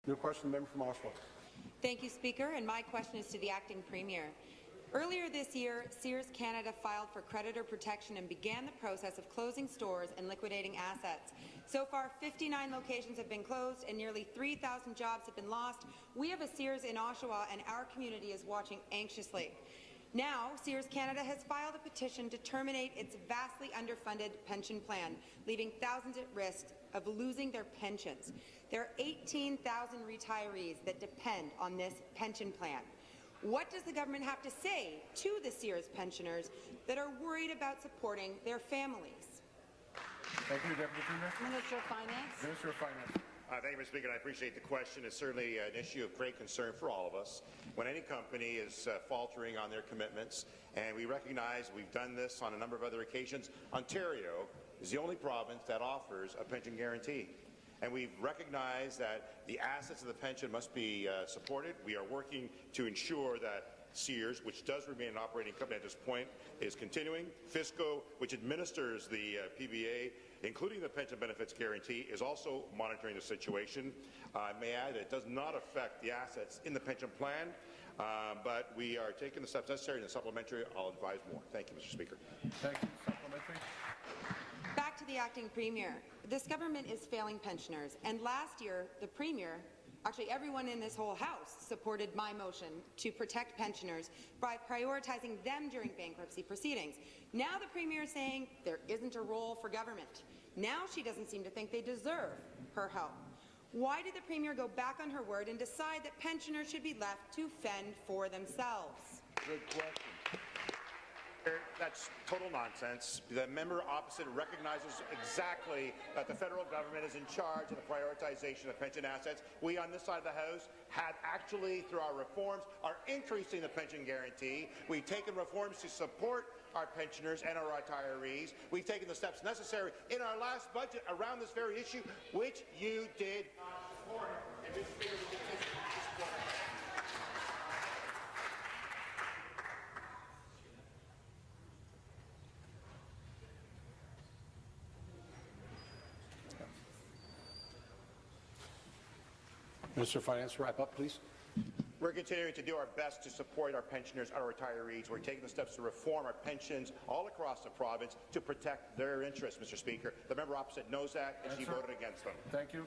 New question, the member from Oshawa. Thank you, Speaker, and my question is to the Acting Premier. Earlier this year, Sears Canada filed for creditor protection and began the process of closing stores and liquidating assets. So far, 59 locations have been closed and nearly 3,000 jobs have been lost. We have a Sears in Oshawa, and our community is watching anxiously. Now, Sears Canada has filed a petition to terminate its vastly underfunded pension plan, leaving thousands at risk of losing their pensions. There are 18,000 retirees that depend on this pension plan. What does the government have to say to the Sears pensioners that are worried about supporting their families? Thank you, Deputy Premier. Minister of Finance. Minister of Finance. Thank you, Mr. Speaker. I appreciate the question. It's certainly an issue of great concern for all of us. When any company is faltering on their commitments, and we recognize we've done this on a number of other occasions, Ontario is the only province that offers a pension guarantee. And we've recognized that the assets of the pension must be supported. We are working to ensure that Sears, which does remain an operating company at this point, is continuing. Fisco, which administers the PBA, including the pension benefits guarantee, is also monitoring the situation. I may add that it does not affect the assets in the pension plan, but we are taking the steps necessary in the supplementary. I'll advise more. Thank you, Mr. Speaker. Thank you. Supplementary. Back to the Acting Premier. This government is failing pensioners, and last year the Premier, actually everyone in this whole House, supported my motion to protect pensioners by prioritizing them during bankruptcy proceedings. Now the Premier is saying there isn't a role for government. Now she doesn't seem to think they deserve her help. Why did the Premier go back on her word and decide that pensioners should be left to fend for themselves? Good question. That's total nonsense. The member opposite recognizes exactly that the federal government is in charge of the prioritization of pension assets. We on this side of the House have actually, through our reforms, are increasing the pension guarantee. We've taken reforms to support our pensioners and our retirees. We've taken the steps necessary in our last budget around this very issue, which you did not support. And Mr. Speaker, we continue to support it. Minister of Finance, wrap up, please. We're continuing to do our best to support our pensioners and our retirees. We're taking the steps to reform our pensions all across the province to protect their interests, Mr. Speaker. The member opposite knows that, and she voted against them. Thank you.